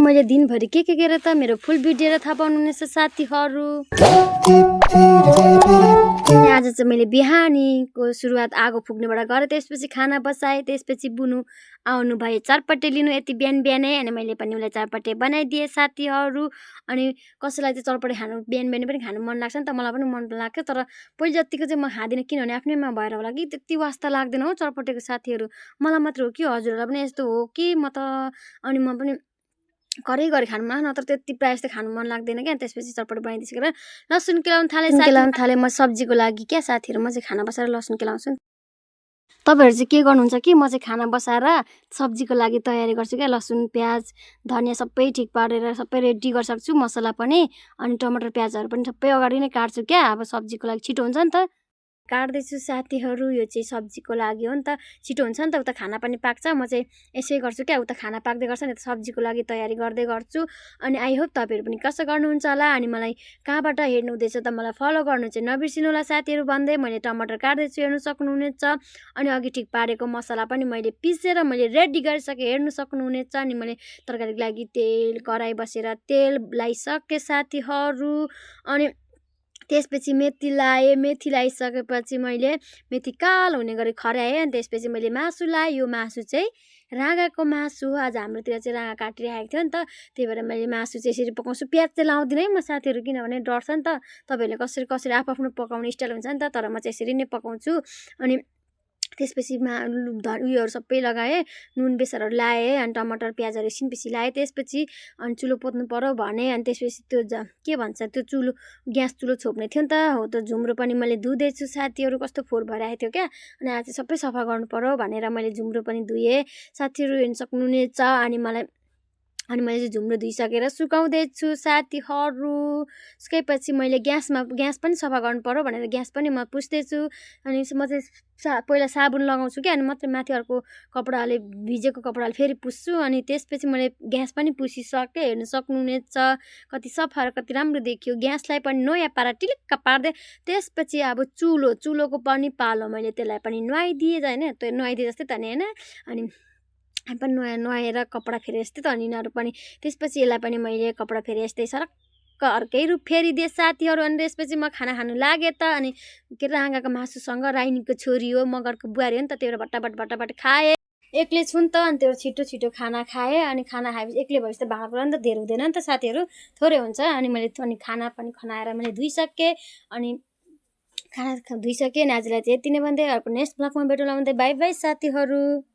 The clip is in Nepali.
मैले दिनभरि के गरेँ त मेरो फुल भिडियो थाहा पाउनुहुनेछ साथीहरू। आज चाहिँ मैले बिहानीको सुरुवात आगो फुक्नेबाट गरेँ, त्यसपछि खाना बसाएँ, त्यसपछि बुनु आउनु भयो चरपटे लिनु यति बिहान बिहानै, अनि मैले पनि उसलाई चरपटे बनाइदिएँ साथीहरू। अनि कसैलाई चाहिँ चरपटे खानु बिहान बिहानै पनि खानु मन लाग्छ नि त, मलाई पनि मन लाग्यो, तर पहिले जतिको चाहिँ म खाँदिनँ, किनभने आफ्नैमा भएर होला कि त्यति वास्ता लाग्दैन हो चरपटेको साथीहरू। मलाई मात्र हो कि हजुरहरूलाई पनि यस्तो हो कि म त, अनि म पनि गरे खानु मन, नत्र त्यति प्रायः जस्तो खानु मन लाग्दैन क्या। त्यसपछि चटपट बनाइदिइसकेर लसुन केलाउन थालेँ म सब्जीको लागि क्या साथीहरू। म चाहिँ खाना बसाएर लसुन केलाउँछु नि। तपाईँहरू चाहिँ के गर्नुहुन्छ कि म चाहिँ खाना बसाएर सब्जीको लागि तयारी गर्छु क्या। लसुन प्याज धनियाँ सबै ठिक पारेर सबै रेडी गरिसक्छु, मसला पनि, अनि टमाटर प्याजहरू पनि सबै अगाडि नै काट्छु क्या। अब सब्जीको लागि छिटो हुन्छ नि त। काट्दैछु साथीहरू, यो चाहिँ सब्जीको लागि हो नि त, छिटो हुन्छ नि त, उता खाना पनि पाक्छ। म चाहिँ यसै गर्छु क्या, उता खाना पाक्दै गर्छ नि त सब्जीको लागि तयारी गर्दै गर्छु। अनि आई होप तपाईँहरू पनि कसो गर्नुहुन्छ होला, अनि मलाई कहाँबाट हेर्नु हुँदैछ त मलाई फलो गर्नु चाहिँ नबिर्सिनु होला साथीहरू भन्दै मैले टमाटर काट्दैछु, हेर्नु सक्नुहुनेछ। अनि अघि ठिक पारेको मसला पनि मैले पिसेर मैले रेडी गरिसकेँ, हेर्नु सक्नुहुनेछ। अनि मैले तरकारीको लागि तेल कराई बसेर तेल लगाइसकेँ साथीहरू। अनि त्यसपछि मेथी लाएँ, मेथी लगाइसकेपछि मैले मेथी कालो हुने गरी खर्याएँ। अनि त्यसपछि मैले मासु लाएँ, यो मासु चाहिँ राँगाको मासु हो। आज हाम्रोतिर चाहिँ राँगा काटिरहेको थियो नि त, त्यही भएर मैले मासु चाहिँ यसरी पकाउँछु। प्याज चाहिँ लाउँदिनँ है म साथीहरू, किनभने डर्छ नि त, तपाईँहरूले कसरी कसरी आफ्नो पकाउने स्टाइल हुन्छ नि त, तर म चाहिँ यसरी नै पकाउँछु। अनि त्यसपछि उयोहरू सबै लगाएँ, नुन बेसारहरू लाएँ, अनि टमाटर प्याजहरू एकछिन पछि लाएँ। त्यसपछि अनि चुलो पोत्नु पर्यो भने, अनि त्यसपछि त्यो के भन्छ त्यो चुलो ग्यास चुलो छोप्ने थियो नि त, हो त्यो झुम्रो पनि मैले धुँदैछु साथीहरू। कस्तो फोहोर भइरहेको थियो क्या, अनि आज चाहिँ सबै सफा गर्नु पर्यो भनेर मैले झुम्रो पनि धुएँ साथीहरू, हेर्नु सक्नुहुनेछ। अनि मैले चाहिँ झुम्रो धुइसकेर सुकाउँदैछु साथीहरू। सुकाएपछि मैले ग्यास पनि सफा गर्नु पर्यो भनेर ग्यास पनि म पुस्दैछु। अनि म चाहिँ पहिला साबुन लगाउँछु क्या, अनि मात्रै माथि अर्को कपडाले भिजेको कपडाले फेरि पुस्छु। अनि त्यसपछि मैले ग्यास पनि पुसिसकेँ, हेर्नु सक्नुहुनेछ कति सफा र कति राम्रो देखियो। ग्यासलाई पनि नयाँ पारा टिलिक्क पार्दै त्यसपछि अब चुलोको पनि पालो, मैले त्यसलाई पनि नुहाइदिएँ होइन, त्यो नुहाइदिए जस्तै त नि होइन। अनि पनि नुहाएर कपडा फेरि यस्तै त, अनि यिनीहरू पनि त्यसपछि यसलाई पनि मैले कपडा फेरि यस्तै सरक्क अर्कै रूप फेरिदिएँ साथीहरू। अनि त्यसपछि म खाना खानु लागेँ त, अनि के राँगाको मासुसँग राइनीको छोरी हो, मगरको बुहारी हो नि त, त्यही भएर भट्टाभट खाएँ। एक्लै छु नि त, अनि त्यो छिटो खाना खाएँ। अनि खाना खाएपछि एक्लै भएपछि त भाँडा कुँडा नि त धेरै हुँदैन नि त साथीहरू, थोरै हुन्छ। अनि मैले खाना पनि खनाएर मैले धुइसकेँ, अनि खाना धुइसकेँ। अनि आजलाई चाहिँ यति नै भन्दै अर्को नेक्स्ट ब्लगमा भेटौँला भन्दै बाई बाई साथीहरू।